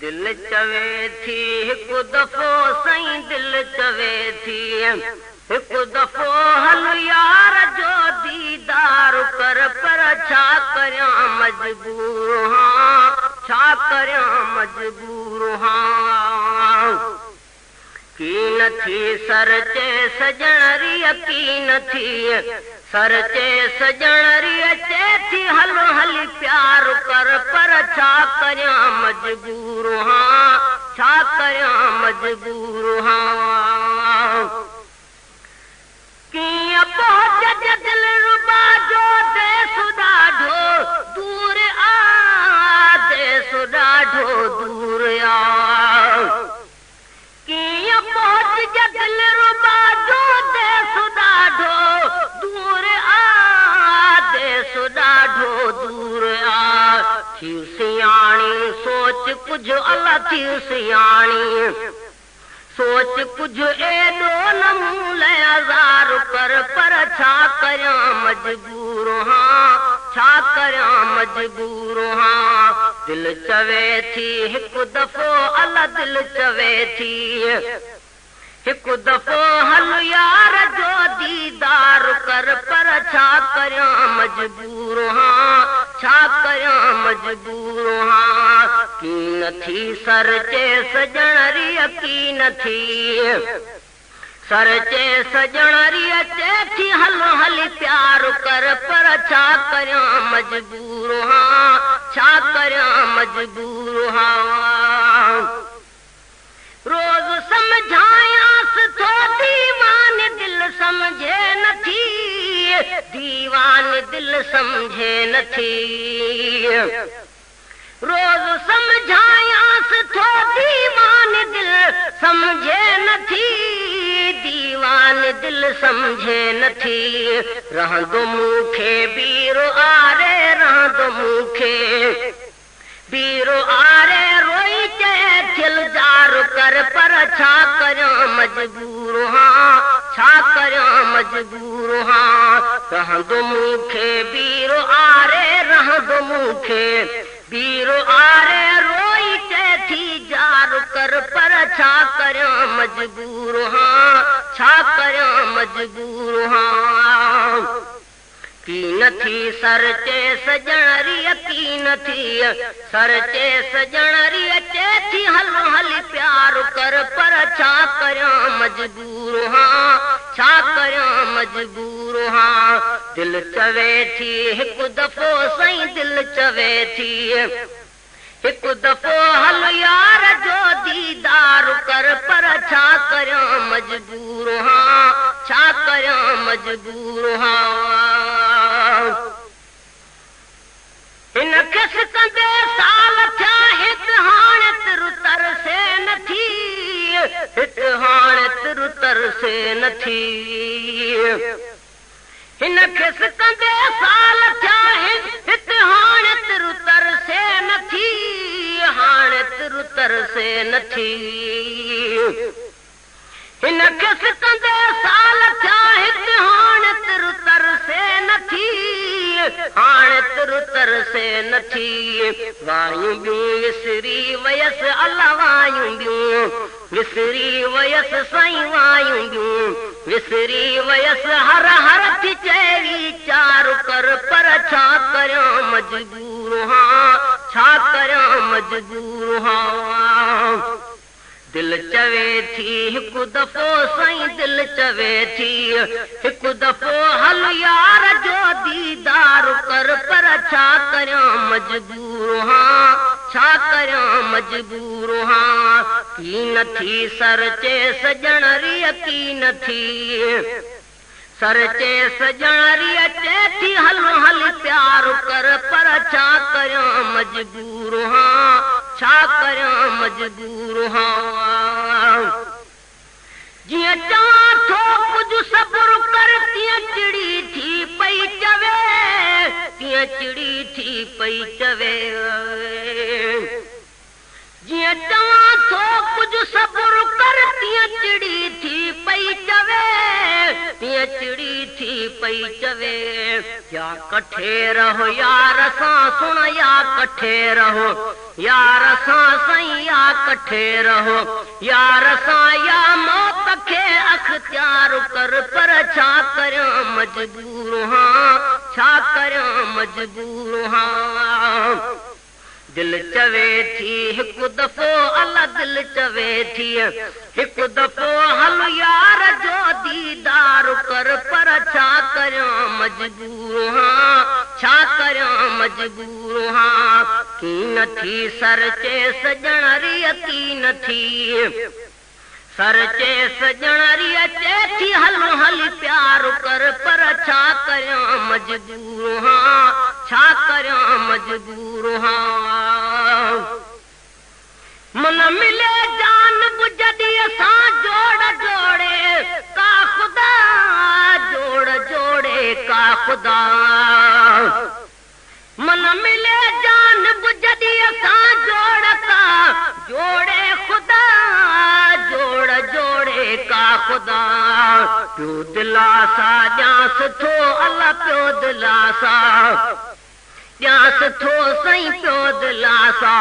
दिल चवे थी हिकु दफ़ो साईं दिल चवे थी हिकु दफ़ो हल यार जो दीदार कर पर छा करियां मजबूर हां छा करियां मजबूर हां की नथी सर चे सजणरी की नथी सर चे सजणरी चे थी हल हल प्यार कर पर छा करियां मजबूर हां छा करियां मजबूर हां कीअं पहुच दिल रुबा जो देस ॾाढो दूर आ देस ॾाढो दूर आ कीअं पहुच दिल रुबा जो देस ॾाढो दूर आ देस ॾाढो दूर आ थी सियाणी सोच कुझु अला थी सियाणी सोच कुझु एॾो नमूल आज़ार कर पर छा करियां मजबूर हां छा करियां मजबूर हां दिल चवे थी हिकु दफ़ो अला दिल चवे थी हिकु दफ़ो हल यार जो दीदार कर पर छा करियां मजबूर हां छा करियां मजबूर हां की नथी सर चे सजणरी की नथी सर चे सजणरी चे थी हल हल प्यार कर पर छा करियां मजबूर हां छा करियां मजबूर हां रोज़ समझायांस थो दीवान दिल समझे नथी दीवान दिल समझे नथी रोज़ समझायांस थो दीवान दिल समझे नथी दीवान दिल समझे नथी रहंदो मूंखे बीरो आरे रहंदो मूंखे बीरो आरे रोई चे दिल जार कर पर छा करियां मजबूर हां छा करियां मजबूर हां रहंदो मूंखे बीरो आरे रहंदो मूंखे बीरो आरे रोई चे थी जार कर पर छा करियां मजबूर हां छा करियां मजबूर हां की नथी सर चे सजणरी की नथी सर चे सजणरी चे थी हल हल प्यार कर पर छा करियां मजबूर हां छा करियां मजबूर हां दिल चवे थी हिकु दफ़ो साईं दिल चवे थी हिकु दफ़ो हल यार जो दीदार कर पर छा करियां मजबूर हां छा करियां मजबूर हां हिन खिस कंदे साल थिया हिकु हाणे तिरु तरसे नथी हिकु हाणे तिरु तरसे नथी हिन खिस कंदे साल थिया हिकु हाणे तिरु तरसे नथी हाणे तिरु तरसे नथी हिन खिस कंदे साल थिया हिकु हाणे तिरु तरसे नथी हाणे तिरु तरसे नथी वायूं ॿियूं विसरी वयसि अला वायूं ॿियूं विसरी वयसि साईं वायूं ॿियूं विसरी वयसि हर हर थी चेरी चार कर पर छा करियां मजबूर हां छा करियां मजबूर हां दिल चवे थी हिकु दफ़ो साईं दिल चवे थी हिकु दफ़ो हल यार जो दीदार कर पर छा करियां मजबूर हां छा करियां मजबूर हां की नथी सर चे सजणरी की नथी सर चे सजणरी चे थी हल हल प्यार कर पर छा करियां मजबूर हां छा करियां मजबूर हां जियां चवां थो कुझु सब्र कर तीअं चिड़ी थी पई चवे तीअं चिड़ी थी पई चवे जियां चवां थो कुझु सब्र कर तीअं चिड़ी थी पई चवे तीअं चिड़ी थी पई चवे या कठे रहो यार सां सुण या कठे रहो यार सां साईं या कठे रहो यार सां या मौत खे अख्तियार कर पर छा करियां मजबूर हां छा करियां मजबूर हां दिल चवे थी हिकु दफ़ो अल्लाह दिल चवे थी हिकु दफ़ो हल यार जो दीदार कर पर छा करियां मजबूर हां छा करियां मजबूर हां की नथी सर चे सजणरी की नथी सर चे सजणरी चे थी हल हल प्यार कर पर छा करियां मजबूर हां छा करियां मजबूर हां मन मिले जान बुझदी असां जोड़ जोड़े का खुदा जोड़ जोड़े का खुदा मन मिले जान बुझदी असां जोड़ता जोड़े खुदा जोड़ जोड़े का खुदा पियो दिलासा ॼास थो अल्लाह पियो दिलासा ॼास थो साईं पियो दिलासा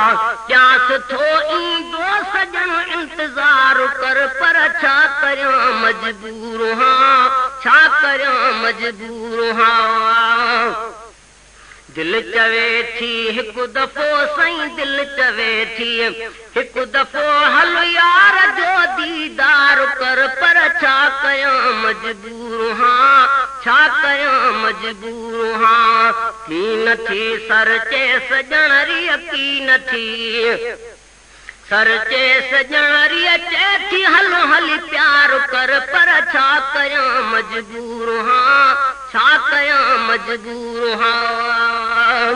ॼास थो ईंदो सजण इंतज़ार कर पर छा करियां मजबूर हां छा करियां मजबूर हां दिल चवे थी हिकु दफ़ो साईं दिल चवे थी हिकु दफ़ो हल यार जो दीदार कर पर छा करियां मजबूर हां छा करियां मजबूर हां की नथी सर चे सजणरी की नथी सर चे सजणरी चे थी हल हल प्यार कर पर छा करियां मजबूर हां छा करियां मजबूर हां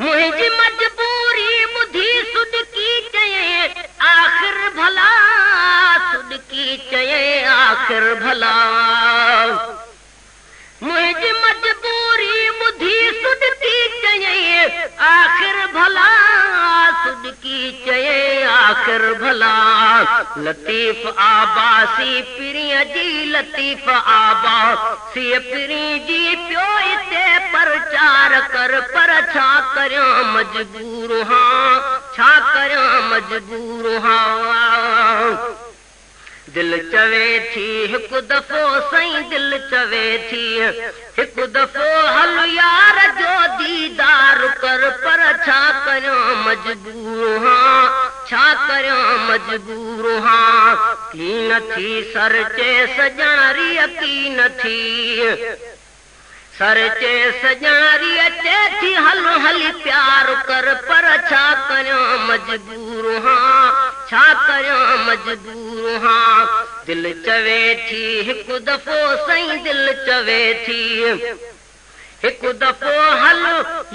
मुंहिंजी मजबूरी ॿुधी सुडकी चए आख़िर भला सुडकी चए आख़िर भला मुंहिंजी मजबूरी ॿुधी सुडकी चए आख़िर भला सुडकी चए आख़िर भला लतीफ़ आबासी पिरीअ जी लतीफ़ आबासी पिरी जी पियो हिते प्रचार कर पर छा करियां मजबूर हां छा करियां मजबूर हां दिल चवे थी हिकु दफ़ो साईं दिल चवे थी हिकु दफ़ो हल यार जो दीदार कर पर छा करियां मजबूर हां छा करियां मजबूर हां की नथी सर चे सजणरी की नथी सर चे सजणरी चे थी हल हल प्यार कर पर छा करियां मजबूर हां छा करियां मजबूर हां दिल चवे थी हिकु दफ़ो साईं दिल चवे थी हिकु दफ़ो हल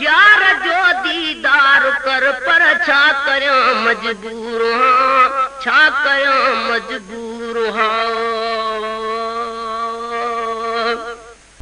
यार जो दीदार कर पर छा करियां मजबूर हां छा करियां मजबूर हां